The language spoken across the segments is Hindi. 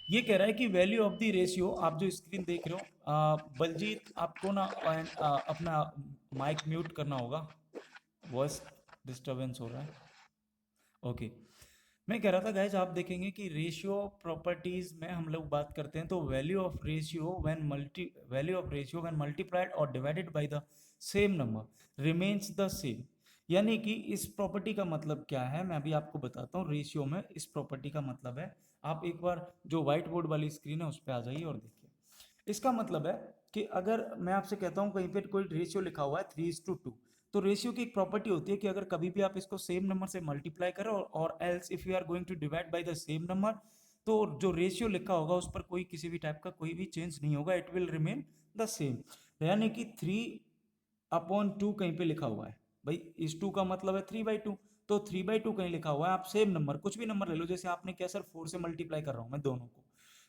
ये कह रहा है कि वैल्यू ऑफ द रेशियो, आप जो स्क्रीन देख रहे हो, बलजीत आपको ना अपना माइक म्यूट करना होगा, वॉइस डिस्टरबेंस हो रहा है। ओके, मैं कह रहा था गाइज, आप देखेंगे कि रेशियो प्रॉपर्टीज में हम लोग बात करते हैं तो value of ratio when multiplied or divided by the same number remains the same. यानी कि इस प्रॉपर्टी का मतलब क्या है, मैं अभी आपको बताता हूँ। रेशियो में इस प्रॉपर्टी का मतलब है, आप एक बार जो व्हाइट बोर्ड वाली स्क्रीन है उस पर आ जाइए और देखिए। इसका मतलब है कि अगर मैं आपसे कहता हूँ कहीं पे कोई रेशियो लिखा हुआ है 3:2, तो रेशियो की एक प्रॉपर्टी होती है कि अगर कभी भी आप इसको सेम नंबर से मल्टीप्लाई करो और else if you are going to divide by the same number, तो जो रेशियो लिखा होगा उस पर कोई किसी भी टाइप का कोई भी चेंज नहीं होगा, it will remain the same. यानी कि 3/2 कहीं पे लिखा हुआ है, भाई इस 2 का मतलब है 3/2, तो 3/2 कहीं लिखा हुआ है, आप सेम नंबर कुछ भी नंबर ले लो, जैसे आपने क्या सर 4 से मल्टीप्लाई कर रहा हूँ मैं दोनों को,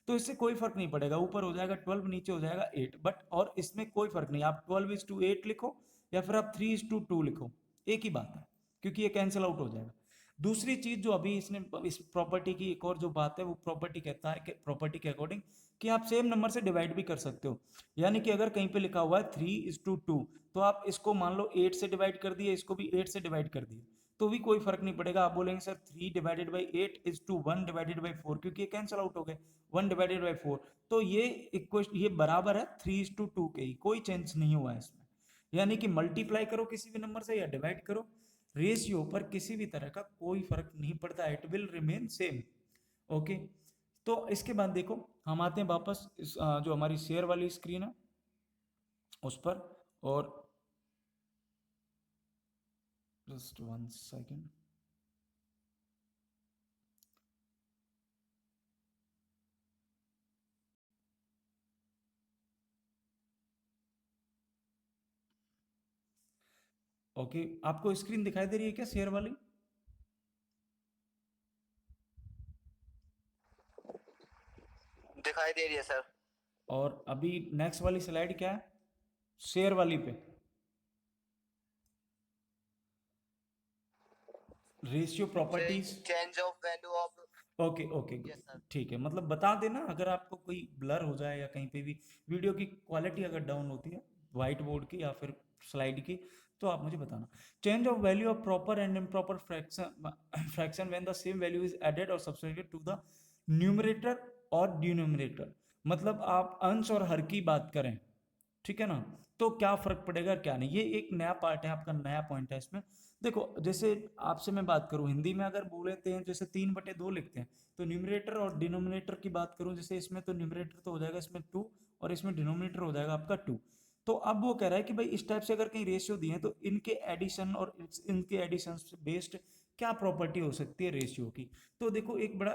तो इससे कोई फर्क नहीं पड़ेगा, ऊपर हो जाएगा 12 नीचे हो जाएगा 8, बट और इसमें कोई फर्क नहीं, आप 12:8 लिखो या फिर आप 3:2 लिखो, एक ही बात है, क्योंकि ये कैंसिल आउट हो जाएगा। दूसरी चीज जो अभी इसने इस प्रॉपर्टी की एक और जो बात है, वो प्रॉपर्टी कहता है कि प्रॉपर्टी के अकॉर्डिंग कि आप सेम नंबर से डिवाइड भी कर सकते हो। यानी कि अगर कहीं पे लिखा हुआ है 3:2, तो आप इसको मान लो 8 से डिवाइड कर दिए, इसको भी 8 से डिवाइड कर दिए, तो भी कोई फर्क नहीं पड़ेगा। आप बोलेंगे सर 3/8 = 1/4, क्योंकि ये कैंसिल आउट हो गए 1/4, तो ये इक्वेशन ये बराबर है 3:2 के ही, कोई चेंज नहीं हुआ है इसमें। यानी कि मल्टीप्लाई करो किसी भी नंबर से या डिवाइड करो, रेशियो पर किसी भी तरह का कोई फर्क नहीं पड़ता, it will remain same. Okay, तो इसके बाद देखो हम आते हैं वापस जो हमारी शेयर वाली स्क्रीन है उस पर, और जस्ट 1 सेकेंड। ओके, आपको स्क्रीन दिखाई दे रही है क्या शेयर वाली? दिखाई दे रही है सर। और अभी नेक्स्ट वाली स्लाइड क्या है, शेयर वाली पे ratio properties. Change of value of. Okay okay, yes sir. ठीक है, मतलब बता देना अगर आपको कोई ब्लर हो जाए या कहीं पे भी वीडियो की क्वालिटी अगर डाउन होती है व्हाइट बोर्ड की या फिर स्लाइड की, तो आप मुझे बताना। Change of value of proper and improper fraction fraction when the same value is added और सब्सट्रैक्टेड टू द न्यूमरेटर और डिनोमिनेटर। मतलब आप अंश और हर की बात करें, ठीक है ना, तो क्या फर्क पड़ेगा क्या नहीं, ये एक नया पार्ट है आपका, नया पॉइंट है इसमें। देखो जैसे आपसे मैं बात करूं हिंदी में, अगर बोलते हैं जैसे 3/2 लिखते हैं, तो न्यूमरेटर और डिनोमिनेटर की बात करूं, जैसे इसमें तो न्यूमरेटर तो हो जाएगा इसमें 2 और इसमें डिनोमिनेटर हो जाएगा आपका 2। तो अब वो कह रहा है कि भाई इस टाइप से अगर कहीं रेशियो दिए हैं तो इनके एडिशन और इनके एडिशन से बेस्ड क्या प्रॉपर्टी हो सकती है रेशियो की। तो देखो एक बड़ा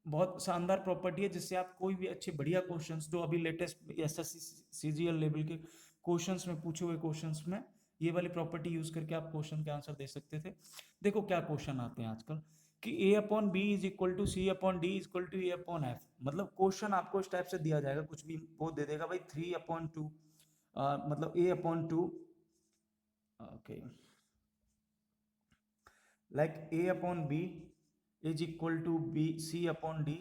बहुत शानदार प्रॉपर्टी है, जिससे आप कोई भी अच्छे बढ़िया क्वेश्चंस जो अभी लेटेस्ट एसएससी सीजीएल लेवल के क्वेश्चंस में पूछे हुए क्वेश्चंस में ये वाली प्रॉपर्टी यूज करके आप क्वेश्चन के आंसर दे सकते थे। देखो क्या क्वेश्चन आते हैं आजकल कि A/B = C/D = E/F, मतलब क्वेश्चन आपको इस टाइप से दिया जाएगा, कुछ भी वो दे देगा भाई 3/2, मतलब A/2, okay, like A/B = C/D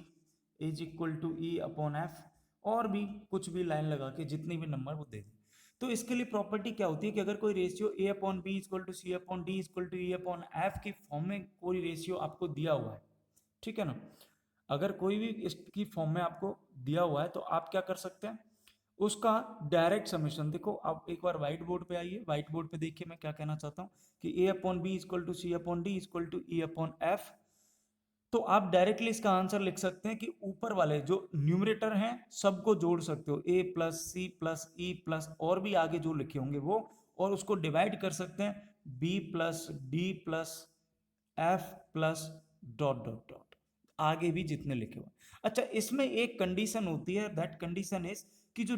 = E/F, और भी कुछ भी लाइन लगा के जितनी भी नंबर वो दे दे। तो इसके लिए प्रॉपर्टी क्या होती है कि अगर कोई रेशियो A/B = C/D = E/F की फॉर्म में कोई रेशियो आपको दिया हुआ है, ठीक है ना, अगर कोई भी इसकी फॉर्म में आपको दिया हुआ है तो आप क्या कर सकते हैं, उसका डायरेक्ट समीशन। देखो आप एक बार व्हाइट बोर्ड पे आइए, व्हाइट बोर्ड पे देखिए मैं क्या कहना चाहता हूँ कि A/B = C/D = E/F, तो आप डायरेक्टली इसका आंसर लिख सकते हैं कि ऊपर वाले जो न्यूमरेटर हैं सबको जोड़ सकते हो, A+C+E+ और भी आगे जो लिखे होंगे वो, और उसको डिवाइड कर सकते हैं B+D+F+... आगे भी जितने लिखे हुए। अच्छा, इसमें एक कंडीशन होती है, दैट कंडीशन इज कि जो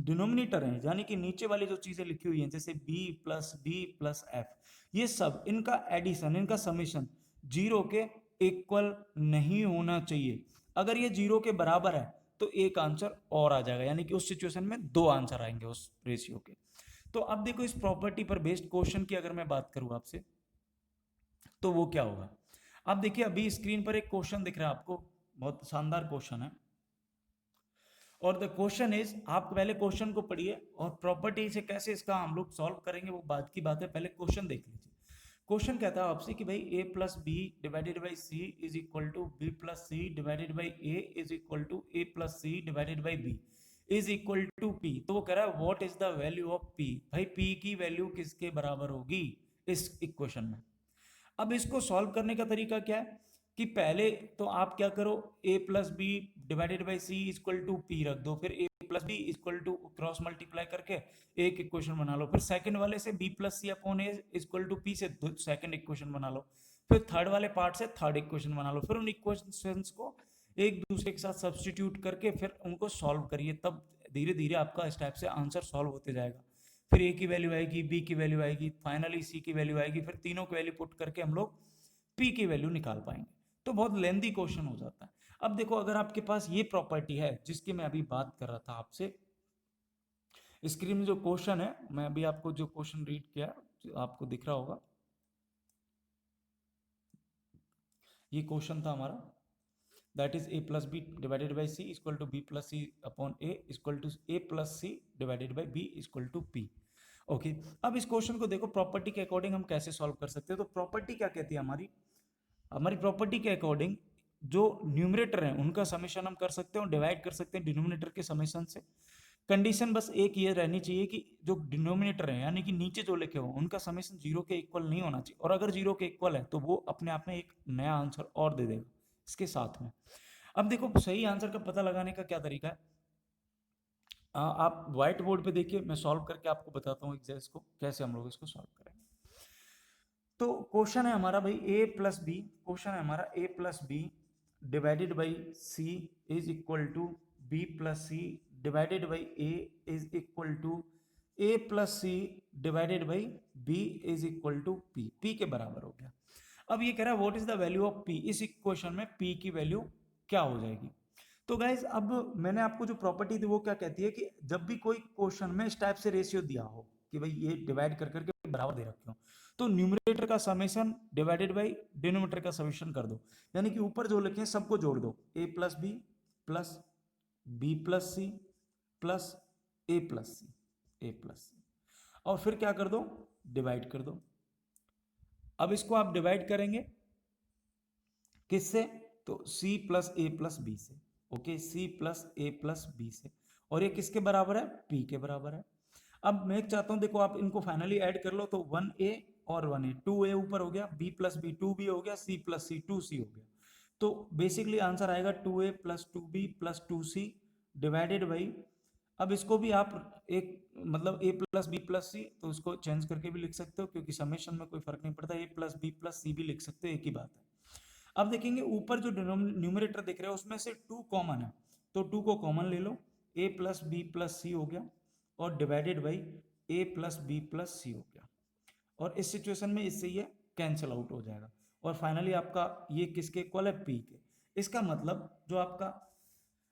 डिनोमिनेटर है यानी कि नीचे वाली जो चीजें लिखी हुई हैं जैसे B+D+F, ये सब इनका एडिशन, इनका समेशन जीरो के इक्वल नहीं होना चाहिए। अगर ये जीरो के बराबर है तो एक आंसर और आ जाएगा, यानी कि उस सिचुएशन में दो आंसर आएंगे उस रेशियो के। तो अब देखो इस प्रॉपर्टी पर बेस्ड क्वेश्चन की अगर मैं बात करूं आपसे, तो वो क्या होगा। अब देखिए अभी स्क्रीन पर एक क्वेश्चन दिख रहा है आपको, बहुत शानदार क्वेश्चन है। और द क्वेश्चन इज, आप पहले क्वेश्चन को पढ़िए और प्रॉपर्टी से कैसे इसका हम लोग सॉल्व करेंगे वो बात की बात है, पहले क्वेश्चन देख लीजिए। क्वेश्चन कहता है आपसे कि भाई a plus B divided by C is equal to B plus C divided by A is equal to A plus C divided by B is equal to P. तो वो कह रहा है what is the value of P. भाई पी की वैल्यू किसके बराबर होगी इस इक्वेशन में। अब इसको सॉल्व करने का तरीका क्या है कि पहले तो आप क्या करो, a plus B divided by C equal to P रख दो, फिर a plus B equal to cross multiply करके एक इक्वेशन बना लो, फिर सेकंड वाले से b plus C upon A equal to P से सेकंड इक्वेशन बना लो, फिर थर्ड वाले पार्ट से थर्ड इक्वेशन बना लो, फिर उन इक्वेशंस को एक दूसरे के साथ सब्सटीट्यूट करके फिर उनको सॉल्व करिए, तब धीरे धीरे आपका इस टाइप से आंसर सॉल्व होते जाएगा। फिर ए की वैल्यू आएगी, बी की वैल्यू आएगी, फाइनली सी की वैल्यू आएगी, फिर तीनों की वैल्यू पुट करके हम लोग पी की वैल्यू निकाल पाएंगे। तो बहुत लेंदी क्वेश्चन हो जाता है। अब देखो अगर आपके पास ये प्रॉपर्टी है जिसकी मैं अभी बात कर रहा था आपसे, स्क्रीन में जो क्वेश्चन है मैं अभी आपको जो क्वेश्चन रीड किया आपको दिख रहा होगा, ये क्वेश्चन था हमारा, that is A plus B divided by C equal to B plus C upon A equal to A plus C divided by B equal to P. Okay, अब इस क्वेश्चन को देखो प्रॉपर्टी के अकॉर्डिंग हम कैसे सॉल्व कर सकते हैं। तो प्रॉपर्टी क्या कहती है हमारी, हमारी प्रॉपर्टी के अकॉर्डिंग जो न्यूमरेटर है उनका समेशन हम कर सकते हैं और डिवाइड कर सकते हैं डिनोमिनेटर के समेशन से। कंडीशन बस एक ये रहनी चाहिए कि जो डिनोमिनेटर है यानी कि नीचे जो लिखे हो उनका समेशन जीरो के इक्वल नहीं होना चाहिए, और अगर जीरो के इक्वल है तो वो अपने आप में एक नया आंसर और दे देगा इसके साथ में। अब देखो सही आंसर का पता लगाने का क्या तरीका है, आप व्हाइट बोर्ड पे देखिए, मैं सॉल्व करके आपको बताता हूँ एग्जैक्ट को कैसे हम लोग इसको सॉल्व करेंगे। तो क्वेश्चन है हमारा भाई a प्लस बी, क्वेश्चन है हमारा a plus B divided by C is equal to B plus C divided by A is equal to A plus C divided by B is equal to P, P के बराबर हो गया। अब ये कह रहा है what is the value of P, इस इक्वेशन में पी की वैल्यू क्या हो जाएगी। तो गाइज अब मैंने आपको जो प्रॉपर्टी दी वो क्या कहती है कि जब भी कोई क्वेश्चन में इस टाइप से रेशियो दिया हो कि भाई ये डिवाइड कर करके बराबर दे रखे हो, तो न्यूमरेटर का समेशन डिवाइडेड बाई डिनोमिनेटर का समेशन कर दो, यानी कि ऊपर जो लिखे हैं सबको जोड़ दो, a plus B plus B plus C plus A plus C, A plus C, और फिर क्या कर दो, डिवाइड कर दो। अब इसको आप डिवाइड करेंगे किससे, तो c plus A plus B से, okay, c plus A plus B से, और ये किसके बराबर है, p के बराबर है। अब मैं चाहता हूं देखो आप इनको फाइनली ऐड कर लो, तो 1a और 1a, 2a ऊपर हो गया, b प्लस बी 2b हो गया, c प्लस सी 2c हो गया। तो बेसिकली आंसर आएगा 2a plus 2b plus 2c divided by, अब इसको भी आप एक मतलब a प्लस बी प्लस सी, तो इसको चेंज करके भी लिख सकते हो क्योंकि समेशन में कोई फर्क नहीं पड़ता, a प्लस बी प्लस सी भी लिख सकते हो, एक ही बात है। अब देखेंगे ऊपर जो न्यूमरेटर दिख रहा है उसमें से 2 कॉमन है, तो 2 को कॉमन ले लो, a plus B plus C हो गया और divided by a plus B plus C हो गया, और इस सिचुएशन में इससे ये कैंसिल आउट हो जाएगा, और फाइनली आपका ये किसके इक्वल है, p के। इसका मतलब जो आपका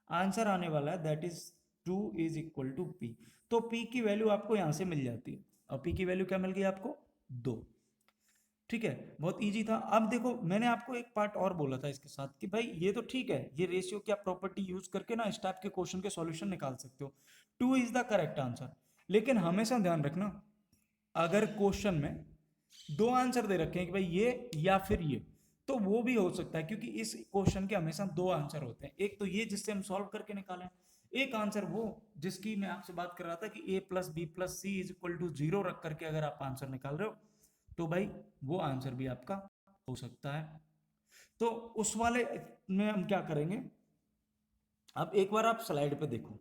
आंसर आने वाला है that is 2 is equal to p। तो p की वैल्यू आपको यहां से मिल जाती है, और p की वैल्यू क्या मिल गई आपको, 2। ठीक है, बहुत इजी था। अब देखो मैंने आपको एक पार्ट और बोला था इसके साथ कि भाई ये तो ठीक है, ये रेशियो की आप प्रॉपर्टी यूज करके ना इस टाइप के क्वेश्चन के सॉल्यूशन निकाल सकते हो, 2 इज द करेक्ट आंसर। लेकिन हमेशा ध्यान रखना अगर क्वेश्चन में 2 आंसर दे रखे हैं कि भाई ये या फिर ये, तो वो भी हो सकता है क्योंकि इस क्वेश्चन के हमेशा 2 आंसर होते हैं, एक तो ये जिससे हम सॉल्व करके निकालें, एक आंसर वो जिसकी मैं आपसे बात कर रहा था कि a plus B plus C is equal to 0 रख करके अगर आप आंसर निकाल रहे हो तो भाई वो आंसर भी आपका हो सकता है। तो उस वाले में हम क्या करेंगे, अब एक बार आप स्लाइड पे देखो,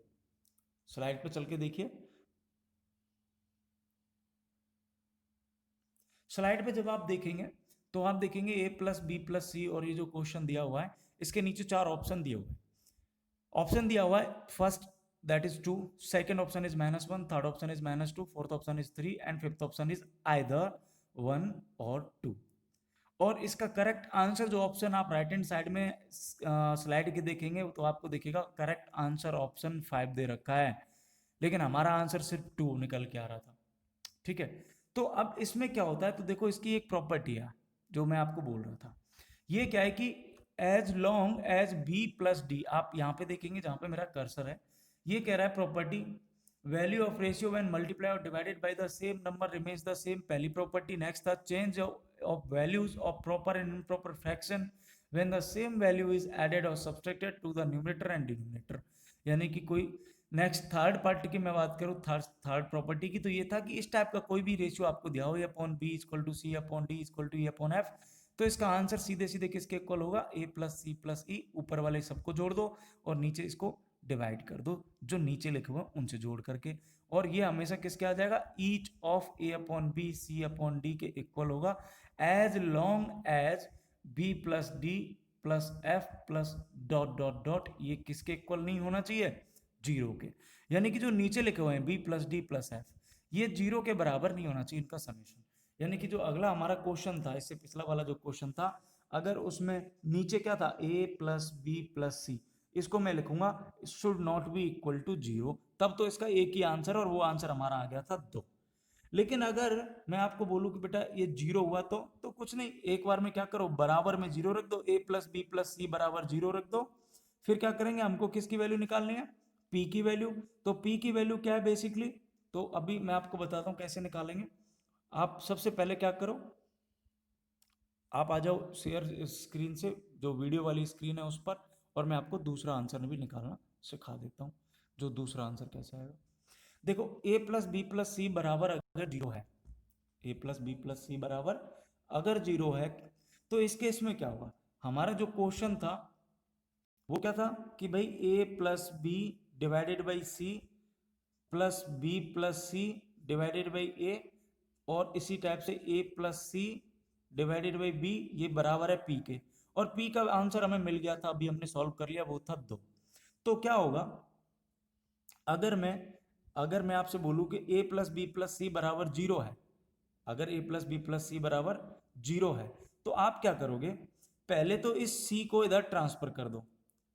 स्लाइड पे चल के देखिए, स्लाइड पे जब आप देखेंगे तो आप देखेंगे a plus B plus C, और ये जो क्वेश्चन दिया हुआ है इसके नीचे 4 ऑप्शन दिए हुए हैं। ऑप्शन दिया हुआ है first that is 2, second option is -1, third option is -2, fourth option is 3 and fifth option is either 1 और 2। और इसका करेक्ट आंसर जो ऑप्शन आप राइट हैंड साइड में स्लाइड के देखेंगे तो आपको दिखेगा करेक्ट आंसर ऑप्शन 5 दे रखा है, लेकिन हमारा आंसर सिर्फ 2 निकल के आ रहा था। ठीक है, तो अब इसमें क्या होता है, तो देखो इसकी एक प्रॉपर्टी है जो मैं आपको बोल रहा था, ये क्या है कि as long as B plus D, आप यहाँ पे देखेंगे जहां पे मेरा कर्सर है, ये कह रहा है property value of ratio when multiply or divided by the same number remains the same, पहली प्रॉपर्टी। नेक्स्ट था change of values of proper and improper fraction when the same value is added और subtracted to the numerator and denominator. यानी कि कोई नेक्स्ट थर्ड पार्ट की मैं बात करूँ, थर्ड प्रॉपर्टी की, तो ये था कि इस टाइप का कोई भी रेशियो आपको दिया हो, A upon B equal to C upon D equal to E upon F, तो इसका आंसर सीधे सीधे किसके इक्वल होगा, ए प्लस सी प्लस ई, ऊपर वाले सबको जोड़ दो और नीचे इसको डिवाइड कर दो, जो नीचे लिखे हुए उनसे जोड़ करके, और ये हमेशा किसके आ जाएगा, each of A upon B C upon D के इक्वल होगा, as long as B plus D plus F plus dot dot dot, ये किसके इक्वल नहीं होना चाहिए, जीरो के। यानी कि जो नीचे लिखे हुए हैं B plus D plus F, ये जीरो के बराबर नहीं होना चाहिए इनका समेशन। यानी कि जो अगला हमारा क्वेश्चन था, इससे पिछला वाला जो क्वेश्चन था, अगर उसमें नीचे क्या था, A plus B plus C, इसको मैं लिखूंगा should not be equal to zero, तब तो इसका एक ही आंसर, और वो आंसर हमारा आ गया था 2। लेकिन अगर मैं आपको बोलूं कि बेटा ये जीरो हुआ तो कुछ नहीं, एक बार में क्या करो, बराबर में जीरो रख दो, ए प्लस बी प्लस सी बराबर जीरो रख दो। फिर क्या करेंगे, हमको किसकी वैल्यू निकालनी है, पी की वैल्यू। तो पी की वैल्यू क्या है बेसिकली, तो अभी मैं आपको बताता हूं कैसे निकालेंगे। आप सबसे पहले क्या करो, आप आ जाओ शेयर स्क्रीन से, जो वीडियो वाली स्क्रीन है उस पर, और मैं आपको दूसरा आंसर भी निकालना सिखा देता हूँ, जो दूसरा आंसर कैसे आएगा। देखो ए प्लस बी प्लस सी बराबर अगर जीरो है, ए प्लस बी प्लस सी बराबर अगर जीरो है, तो इस केस में क्या होगा, हमारा जो क्वेश्चन था वो क्या था कि भाई A plus B divided by C plus B plus C divided by A, और इसी टाइप से A plus C divided by B, ये बराबर है पी के, और पी का आंसर हमें मिल गया था, अभी हमने सॉल्व कर लिया, वो था 2। तो क्या होगा, अगर मैं आपसे बोलूं कि ए प्लस बी प्लस सी बराबर जीरो है, अगर ए प्लस बी प्लस सी बराबर जीरो है, तो आप क्या करोगे, पहले तो इस सी को इधर ट्रांसफर कर दो।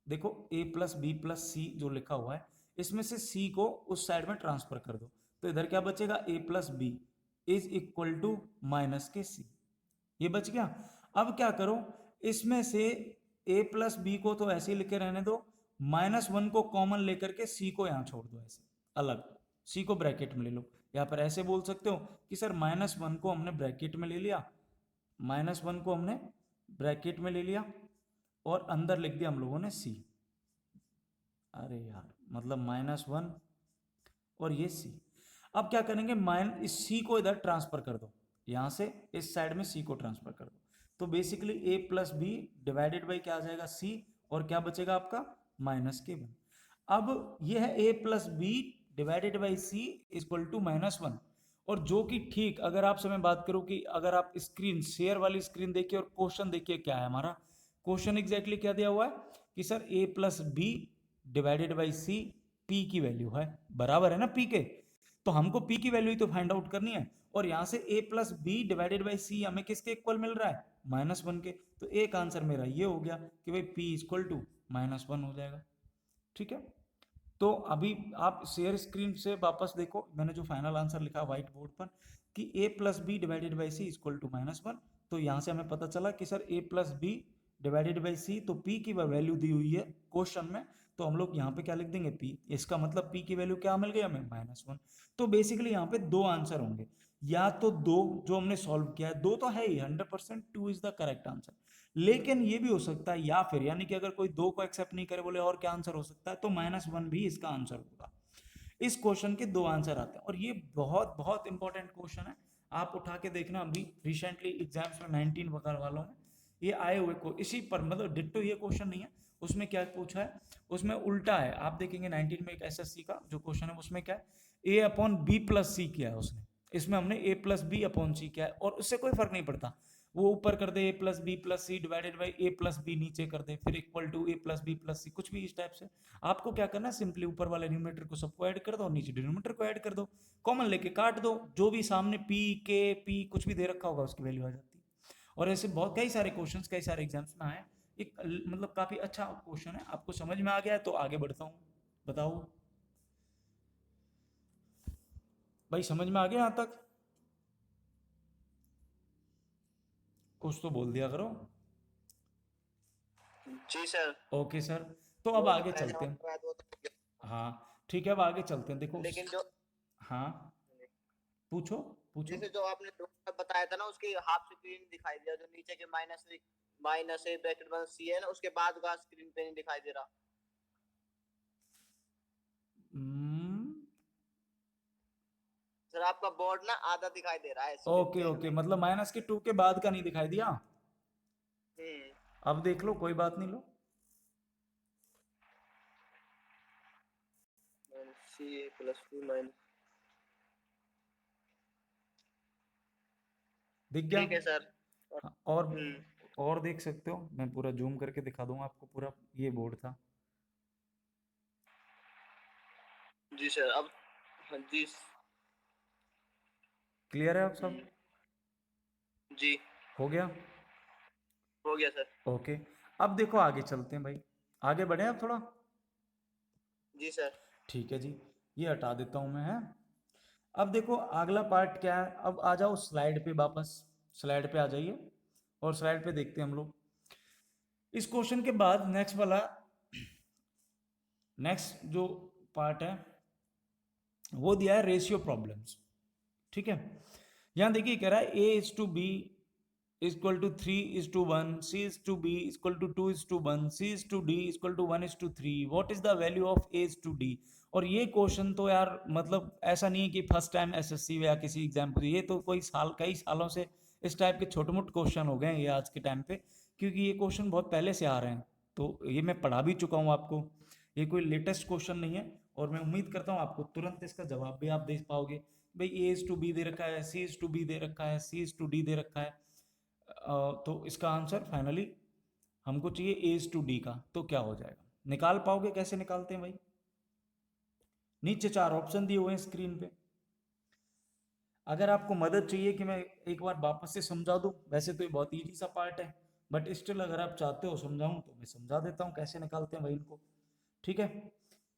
देखो ए प्लस बी प्लस सी जो लिखा हुआ है, इसमें से सी को उस साइड में ट्रांसफर कर दो, तो इधर क्या बचेगा, A plus B is equal to minus के सी, ये बच गया। अब क्या करो, इसमें से ए प्लस बी को तो ऐसे ही लिखे रहने दो, -1 को कॉमन लेकर के सी को यहां छोड़ दो, ऐसे अलग, सी को ब्रैकेट में ले लो। यहाँ पर ऐसे बोल सकते हो कि सर -1 को हमने ब्रैकेट में ले लिया, -1 को हमने ब्रैकेट में ले लिया, और अंदर लिख दिया हम लोगों ने सी, अरे यार मतलब -1 और ये सी। अब क्या करेंगे, इस सी को इधर ट्रांसफर कर दो, यहां से इस साइड में सी को ट्रांसफर कर दो, तो basically A plus B divided by क्या आ जाएगा, सी, और क्या बचेगा आपका, -1। अब ये है A plus B divided by C equal to -1, और जो कि ठीक, अगर आपसे मैं बात करूं कि अगर आप स्क्रीन शेयर वाली स्क्रीन देखिए और क्वेश्चन देखिए क्या है हमारा क्वेश्चन, एग्जैक्टली क्या दिया हुआ है कि sir A plus B divided by C, P की वैल्यू है, बराबर है ना पी के, तो हमको पी की वैल्यू ही तो फाइंड आउट करनी है, और यहां से A plus B divided by सी हमें किसके इक्वल मिल रहा है, -1 के, तो एक आंसर मेरा ये हो गया कि भाई पी इक्वल टू -1 हो जाएगा। ठीक है, तो अभी आप शेयर स्क्रीन से वापस देखो, मैंने जो फाइनल आंसर लिखा व्हाइट बोर्ड पर कि A plus B divided by C equal to -1, तो यहाँ से हमें पता चला कि sir A plus B divided by C, तो पी की वैल्यू दी हुई है क्वेश्चन में, तो हम लोग यहाँ पे क्या लिख देंगे, पी, इसका मतलब पी की वैल्यू क्या मिल गई हमें, -1। तो बेसिकली यहाँ पे 2 आंसर होंगे, या तो 2 जो हमने सॉल्व किया है, 2 तो है ही 100%, 2 इज द करेक्ट आंसर, लेकिन ये भी हो सकता है, या फिर यानी कि अगर कोई 2 को एक्सेप्ट नहीं करे, बोले और क्या आंसर हो सकता है, तो -1 भी इसका आंसर होगा। इस क्वेश्चन के 2 आंसर आते हैं, और ये बहुत बहुत इंपॉर्टेंट क्वेश्चन है, आप उठा के देखना, अभी रिसेंटली एग्जाम्स में 19 वगैरह वालों में ये आए हुए को इसी पर, मतलब डिट्टो ये क्वेश्चन नहीं है, उसमें क्या पूछा है, उसमें उल्टा है, आप देखेंगे 19 में एक एसएससी का जो क्वेश्चन है उसमें क्या है, ए अपॉन बी प्लस सी किया है उसने, इसमें हमने ए प्लस बी अपॉन सी किया है, और उससे कोई फर्क नहीं पड़ता, वो ऊपर कर दे A plus B plus C divided by A plus B, नीचे कर दे फिर equal to A plus B plus C, कुछ भी इस टाइप से। आपको क्या करना है, सिंपली ऊपर वाले न्यूमरेटर को सबको ऐड कर दो, नीचे डिनोमिनेटर को ऐड कर दो, कॉमन लेके काट दो, जो भी सामने पी के पी कुछ भी दे रखा होगा उसकी वैल्यू आ जाती है। और ऐसे बहुत कई सारे क्वेश्चंस कई सारे एग्जाम्स में आए, एक मतलब काफी अच्छा क्वेश्चन है, आपको समझ में आ गया है तो आगे बढ़ता हूँ, बताओ भाई समझ में आ गया यहाँ तक, कुछ तो बोल दिया करो। जी सर। ओके सर, तो अब वो आगे ऐसा चलते हैं। होता है, वो तो हाँ ठीक है, अब आगे चलते हैं। देखो लेकिन जो हाँ, पूछो पूछो। जैसे जो आपने दो बताया था ना, उसकी हाफ स्क्रीन दिखाई दिया, जो नीचे के माइनस ए ब्रैकेट वन सी है ना, उसके बाद का स्क्रीन पे नहीं दिखाई दे रहा। हम्म, सर आपका बोर्ड ना आधा दिखाई दे रहा है स्क्रीन ओके पे ओके, हमें। मतलब माइनस के 2 के बाद का नहीं दिखाई दिया। हम्म। अब देख लो, कोई बात नहीं, लो सी ए प्लस टू माइनस। दिख गया। ठीक है सर। हाँ, हम्म। और देख सकते हो, मैं पूरा जूम करके दिखा दूंगा आपको, पूरा ये बोर्ड था। जी सर अब। हाँ जी। क्लियर है अब सब? जी। हो गया। हो गया सर। ओके, अब देखो आगे चलते हैं भाई, आगे बढ़े अब थोड़ा। जी सर। ठीक है जी, ये हटा देता हूं मैं, है। अब देखो अगला पार्ट क्या है, अब आ जाओ स्लाइड पे वापस। स्लाइड पे आ जाइए और स्लाइड पे देखते हैं हम लोग। इस क्वेश्चन के बाद नेक्स्ट वाला, नेक्स्ट जो पार्ट है वो दिया है रेशियो प्रॉब्लम्स। ठीक है, यहां देखिए कह रहा है A is to B equal to 3:1, C is to B equal to 2:1, C is to D equal to 1:3, what is the value of A is to D. और ये क्वेश्चन तो यार मतलब ऐसा नहीं है कि फर्स्ट टाइम एसएससी या किसी एग्जाम को, ये तो कोई साल कई सालों से इस टाइप के छोटे मोटे क्वेश्चन हो गए हैं ये आज के टाइम पे, क्योंकि ये क्वेश्चन बहुत पहले से आ रहे हैं। तो ये मैं पढ़ा भी चुका हूँ आपको, ये कोई लेटेस्ट क्वेश्चन नहीं है। और मैं उम्मीद करता हूँ आपको तुरंत इसका जवाब भी आप दे पाओगे। भाई ए इज टू बी दे रखा है, सी इज टू बी दे रखा है, सी इज टू डी दे रखा है, तो इसका आंसर फाइनली हमको चाहिए ए इज टू डी का। तो क्या हो जाएगा, निकाल पाओगे? कैसे निकालते हैं भाई? नीचे 4 ऑप्शन दिए हुए हैं स्क्रीन पे। अगर आपको मदद चाहिए कि मैं एक बार वापस से समझा दूं, वैसे तो ये बहुत ईजी सा पार्ट है, बट स्टिल अगर आप चाहते हो समझाऊं तो मैं समझा देता हूं कैसे निकालते हैं भाई इनको। ठीक है,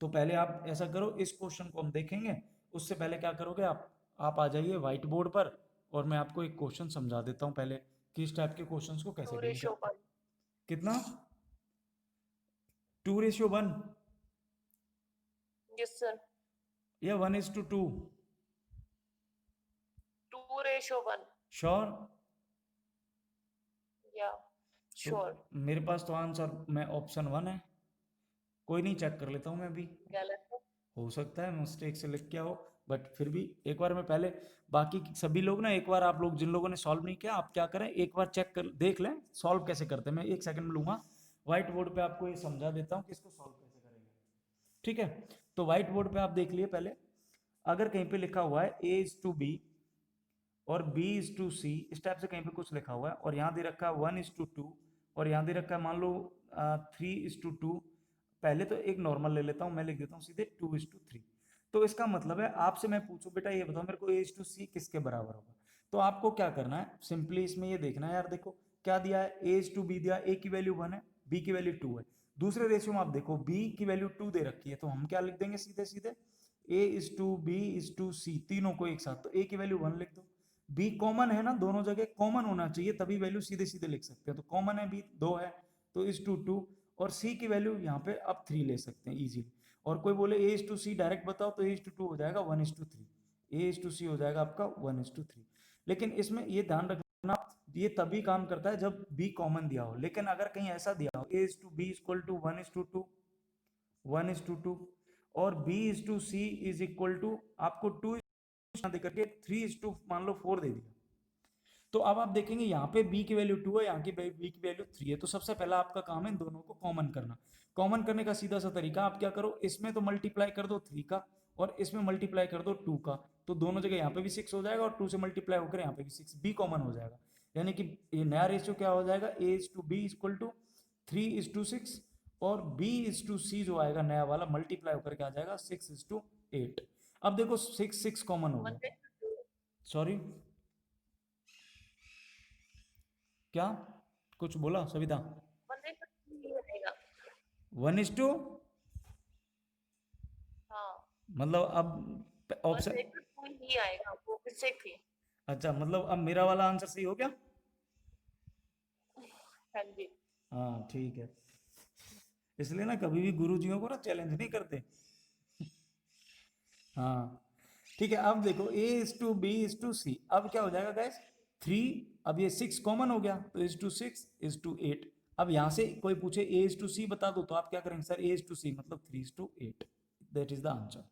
तो पहले आप ऐसा करो, इस क्वेश्चन को हम देखेंगे, उससे पहले क्या करोगे आप आ जाइए व्हाइट बोर्ड पर, और मैं आपको एक क्वेश्चन समझा देता हूँ पहले कि इस टाइप के क्वेश्चंस को कैसे टू डील रेशियो करते हैं। वन। कितना? 2:1 यस सर। या 1:2? 2:1। श्योर? या तो श्योर। मेरे पास तो आंसर में ऑप्शन 1 है। कोई नहीं, चेक कर लेता हूँ मैं भी, गलत है। हो सकता है मिस्टेक से लिख के आओ, बट फिर भी एक बार मैं पहले, बाकी सभी लोग ना एक बार, आप लोग जिन लोगों ने सॉल्व नहीं किया आप क्या करें, एक बार चेक कर देख लें सॉल्व कैसे करते हैं। मैं 1 सेकंड लूंगा, व्हाइट बोर्ड पे आपको ये समझा देता हूँ कि इसको सॉल्व कैसे करेंगे। ठीक है, तो व्हाइट बोर्ड पे आप देख लिए पहले, अगर कहीं पे लिखा हुआ है ए इज टू बी और बी इज टू सी, इस टाइप से कहीं पे कुछ लिखा हुआ है, और यहाँ दे रखा है 1:2, और यहाँ दे रखा है मान लो 3:2, पहले तो एक नॉर्मल ले लेता हूँ, मैं लिख देता हूँ सीधे 2:3। तो इसका मतलब है आपसे मैं पूछूं बेटा ये बताओ मेरे को ए इज टू सी किसके बराबर होगा, तो आपको क्या करना है, सिंपली इसमें ये देखना है यार, देखो क्या दिया है, ए इज टू बी दिया, ए की वैल्यू 1 है, बी की वैल्यू 2 है। दूसरे रेशियो में आप देखो बी की वैल्यू 2 दे रखी है, तो हम क्या लिख देंगे सीधे सीधे, A is to B is to C, तीनों को एक साथ, तो ए की वैल्यू 1 लिख दो। बी कॉमन है ना, दोनों जगह कॉमन होना चाहिए तभी वैल्यू सीधे सीधे लिख सकते हैं, तो कॉमन है बी 2 है, तो इज टू 2, और सी की वैल्यू यहाँ पे आप 3 ले सकते हैं इजीली। और कोई बोले ए इज टू सी डायरेक्ट बताओ, तो ए इज टू 2 हो जाएगा 1:3, ए इज टू सी हो जाएगा आपका 1:3। लेकिन इसमें ये ध्यान रखना, ये तभी काम करता है जब बी कॉमन दिया हो, लेकिन अगर कहीं ऐसा दिया हो A is to B equal to 1:2, 1:2, और B is to C is equal to आपको 2 देकर के 3:, मान लो 4 दे दिया, तो अब आप देखेंगे यहाँ पे b की वैल्यू 2 है, यहाँ की b की वैल्यू 3 है, तो सबसे पहला आपका काम है इन दोनों को कॉमन करना। कॉमन करने का सीधा सा तरीका, आप क्या करो, इसमें तो मल्टीप्लाई कर दो 3 का, और इसमें मल्टीप्लाई कर दो 2 का, तो दोनों जगह यहाँ पे भी 6 हो जाएगा, और 2 से मल्टीप्लाई होकर यहाँ पे भी 6, b कॉमन हो जाएगा, यानी कि ये नया रेशियो क्या हो जाएगा, a is to B equal to 3:6, और b इज टू सी जो आएगा नया वाला मल्टीप्लाई होकर क्या आ जाएगा 6:8। अब देखो 6 कॉमन हो गया, सॉरी क्या कुछ बोला सविता? 1:, हाँ मतलब अब ऑप्शन, 1:2 ही आएगा, वो किससे थी। अच्छा मतलब अब मेरा वाला आंसर सही हो गया। हाँ जी। हाँ ठीक है, इसलिए ना कभी भी गुरुजियों को ना चैलेंज नहीं करते। हाँ ठीक है। अब देखो a is to b is to c, अब क्या हो जाएगा गैस 3, अब ये 6 कॉमन हो गया तो इज टू 6 इज टू 8। अब यहाँ से कोई पूछे a इज टू c बता दो तो आप क्या करेंगे sir a is to c मतलब 3 is to 8, that is the answer.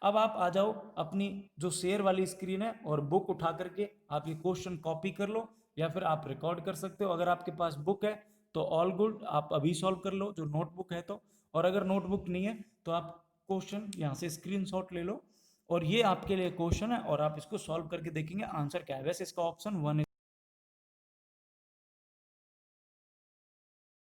अब आप आ जाओ अपनी जो शेयर वाली स्क्रीन है और बुक उठा करके आप ये क्वेश्चन कॉपी कर लो या फिर आप रिकॉर्ड कर सकते हो। अगर आपके पास बुक है तो ऑल गुड, आप अभी सॉल्व कर लो जो नोटबुक है तो, और अगर नोटबुक नहीं है तो आप क्वेश्चन यहाँ से स्क्रीनशॉट ले लो और ये आपके लिए क्वेश्चन है और आप इसको सॉल्व करके देखेंगे आंसर क्या है। वैसे इसका ऑप्शन 1